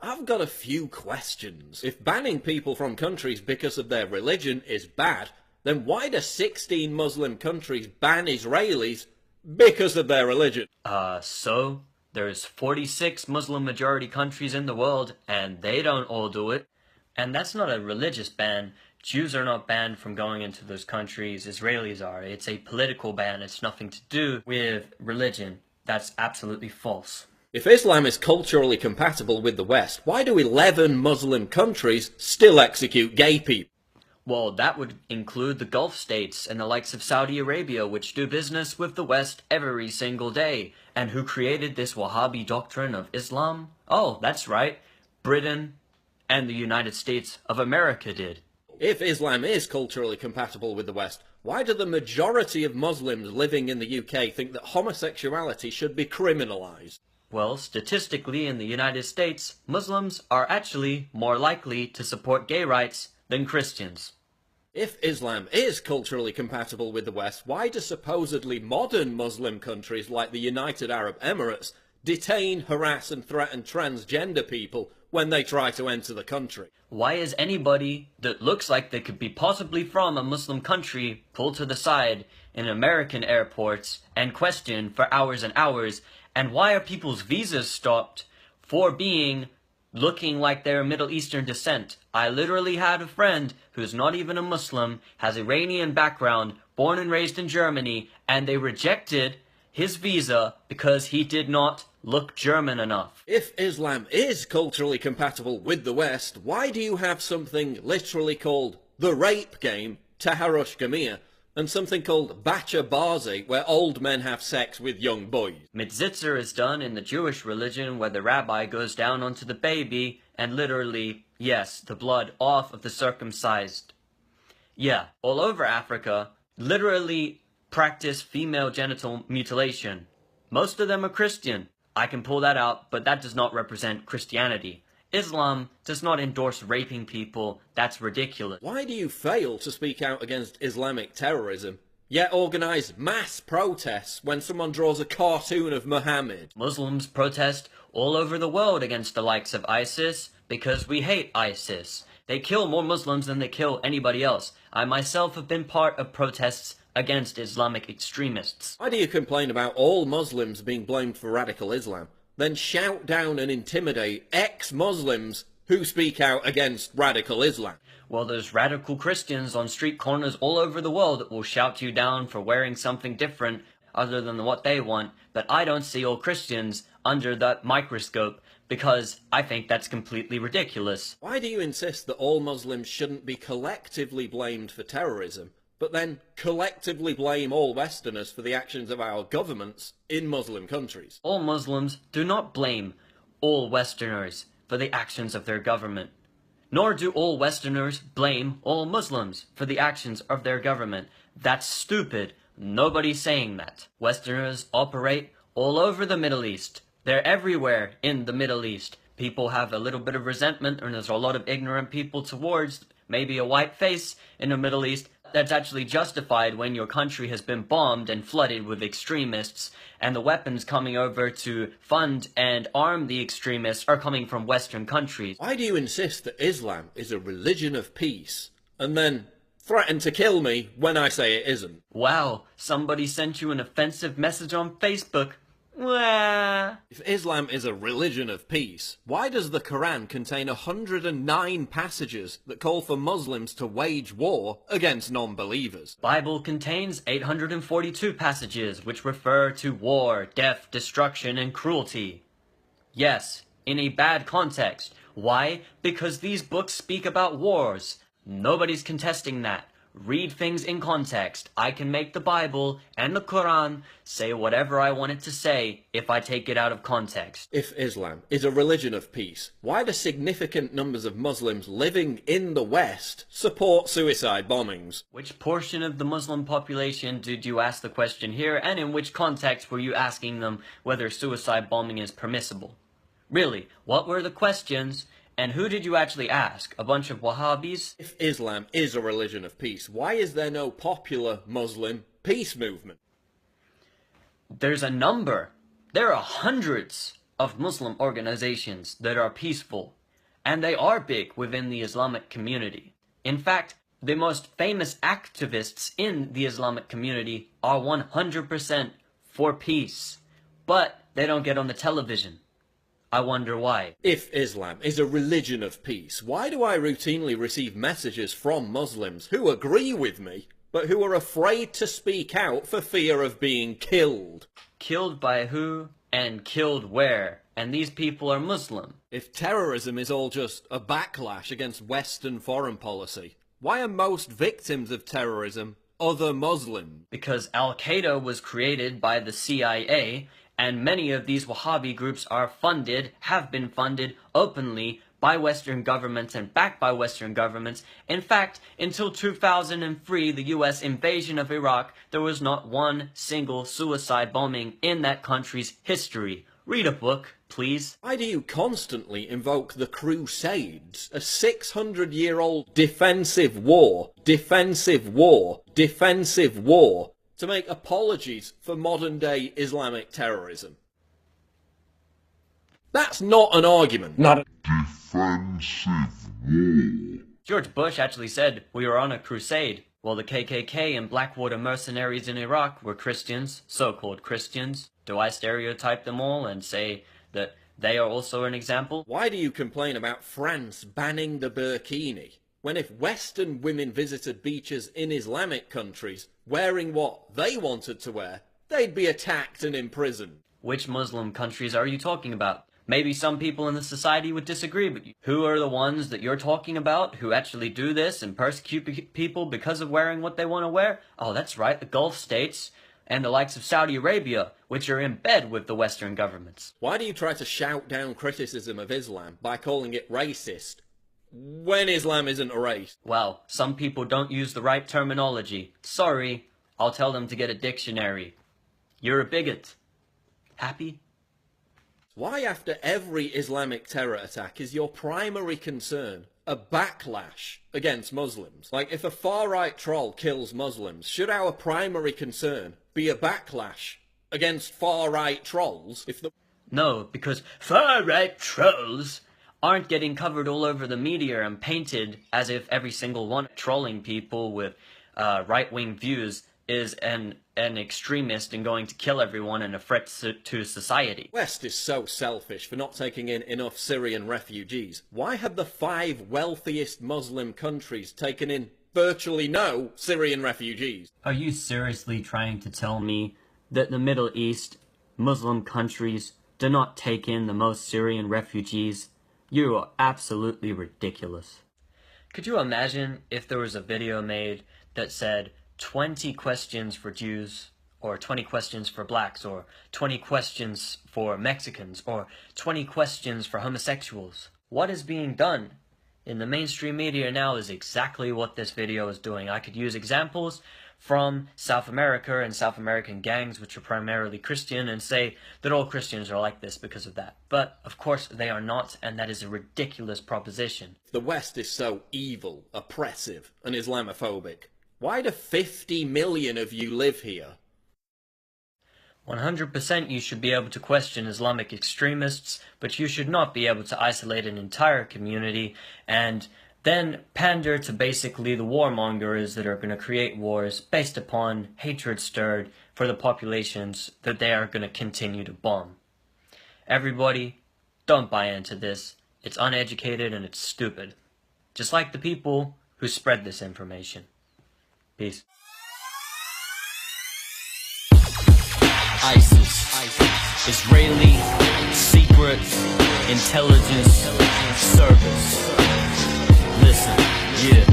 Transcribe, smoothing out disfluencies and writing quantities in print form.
I've got a few questions. If banning people from countries because of their religion is bad, then why do 16 Muslim countries ban Israelis because of their religion? So there's 46 Muslim majority countries in the world, and they don't all do it. And that's not a religious ban. Jews are not banned from going into those countries. Israelis are. It's a political ban. It's nothing to do with religion. That's absolutely false. If Islam is culturally compatible with the West, why do 11 Muslim countries still execute gay people? Well, that would include the Gulf states and the likes of Saudi Arabia, which do business with the West every single day. And who created this Wahhabi doctrine of Islam? Oh, that's right. Britain and the United States of America did. If Islam is culturally compatible with the West, why do the majority of Muslims living in the UK think that homosexuality should be criminalised? Well, statistically in the United States, Muslims are actually more likely to support gay rights than Christians. If Islam is culturally compatible with the West, why do supposedly modern Muslim countries like the United Arab Emirates detain, harass and threaten transgender people when they try to enter the country? Why is anybody that looks like they could be possibly from a Muslim country pulled to the side in American airports and questioned for hours and hours? And why are people's visas stopped for looking like they're Middle Eastern descent? I literally had a friend who's not even a Muslim, has Iranian background, born and raised in Germany, and they rejected his visa because he did not look German enough. If Islam is culturally compatible with the West, why do you have something literally called the rape game, Taharush Gamir, and something called Bacha Bazi, where old men have sex with young boys? Mitzitzer is done in the Jewish religion where the rabbi goes down onto the baby and literally, yes, the blood off of the circumcised. Yeah, all over Africa, literally practice female genital mutilation. Most of them are Christian. I can pull that out, but that does not represent Christianity. Islam does not endorse raping people. That's ridiculous. Why do you fail to speak out against Islamic terrorism, yet organise mass protests when someone draws a cartoon of Muhammad? Muslims protest all over the world against the likes of ISIS because we hate ISIS. They kill more Muslims than they kill anybody else. I myself have been part of protests against Islamic extremists. Why do you complain about all Muslims being blamed for radical Islam, then shout down and intimidate ex-Muslims who speak out against radical Islam? Well, there's radical Christians on street corners all over the world that will shout you down for wearing something different other than what they want, but I don't see all Christians under that microscope because I think that's completely ridiculous. Why do you insist that all Muslims shouldn't be collectively blamed for terrorism, but then collectively blame all Westerners for the actions of our governments in Muslim countries? All Muslims do not blame all Westerners for the actions of their government, nor do all Westerners blame all Muslims for the actions of their government. That's stupid. Nobody's saying that. Westerners operate all over the Middle East. They're everywhere in the Middle East. People have a little bit of resentment, and there's a lot of ignorant people towards maybe a white face in the Middle East. That's actually justified when your country has been bombed and flooded with extremists, and the weapons coming over to fund and arm the extremists are coming from Western countries. Why do you insist that Islam is a religion of peace, and then threaten to kill me when I say it isn't? Wow, somebody sent you an offensive message on Facebook. Wah. If Islam is a religion of peace, why does the Quran contain 109 passages that call for Muslims to wage war against non-believers? Bible contains 842 passages which refer to war, death, destruction, and cruelty. Yes, in a bad context. Why? Because these books speak about wars. Nobody's contesting that. Read things in context. I can make the Bible and the Quran say whatever I want it to say if I take it out of context. If Islam is a religion of peace, why do significant numbers of Muslims living in the West support suicide bombings? Which portion of the Muslim population did you ask the question here, and in which context were you asking them whether suicide bombing is permissible? Really, what were the questions? And who did you actually ask? A bunch of Wahhabis? If Islam is a religion of peace, why is there no popular Muslim peace movement? There's a number. There are hundreds of Muslim organizations that are peaceful, and they are big within the Islamic community. In fact, the most famous activists in the Islamic community are 100% for peace, but they don't get on the television. I wonder why. If Islam is a religion of peace, why do I routinely receive messages from Muslims who agree with me, but who are afraid to speak out for fear of being killed? Killed by who and killed where? And these people are Muslim. If terrorism is all just a backlash against Western foreign policy, why are most victims of terrorism other Muslims? Because Al-Qaeda was created by the CIA, and many of these Wahhabi groups are funded, have been funded openly by Western governments and backed by Western governments. In fact, until 2003, the US invasion of Iraq, there was not one single suicide bombing in that country's history. Read a book, please. Why do you constantly invoke the Crusades, a 600-year-old defensive war, to make apologies for modern-day Islamic terrorism? That's not an argument. Not a defensive war. George Bush actually said we were on a crusade. Well, the KKK and Blackwater mercenaries in Iraq were Christians, so-called Christians. Do I stereotype them all and say that they are also an example? Why do you complain about France banning the burkini, when if Western women visited beaches in Islamic countries wearing what they wanted to wear, they'd be attacked and imprisoned? Which Muslim countries are you talking about? Maybe some people in the society would disagree, but who are the ones that you're talking about who actually do this and persecute people because of wearing what they want to wear? Oh, that's right, the Gulf states and the likes of Saudi Arabia, which are in bed with the Western governments. Why do you try to shout down criticism of Islam by calling it racist, when Islam isn't a race? Well, some people don't use the right terminology. Sorry, I'll tell them to get a dictionary. You're a bigot. Happy? Why after every Islamic terror attack is your primary concern a backlash against Muslims? Like, if a far-right troll kills Muslims, should our primary concern be a backlash against far-right trolls? No, because far-right trolls aren't getting covered all over the media and painted as if every single one trolling people with right-wing views is an extremist and going to kill everyone and a threat to society. West is so selfish for not taking in enough Syrian refugees. Why have the 5 wealthiest Muslim countries taken in virtually no Syrian refugees? Are you seriously trying to tell me that the Middle East, Muslim countries, do not take in the most Syrian refugees? You are absolutely ridiculous. Could you imagine if there was a video made that said 20 questions for Jews, or 20 questions for blacks, or 20 questions for Mexicans, or 20 questions for homosexuals? What is being done in the mainstream media now is exactly what this video is doing. I could use examples from South America and South American gangs, which are primarily Christian, and say that all Christians are like this because of that. But, of course, they are not, and that is a ridiculous proposition. The West is so evil, oppressive, and Islamophobic. Why do 50 million of you live here? 100% you should be able to question Islamic extremists, but you should not be able to isolate an entire community and then pander to basically the warmongers that are going to create wars based upon hatred stirred for the populations that they are going to continue to bomb. Everybody, don't buy into this. It's uneducated and it's stupid. Just like the people who spread this information. Peace. ISIS, Israeli Secret Intelligence Service. Listen, yeah.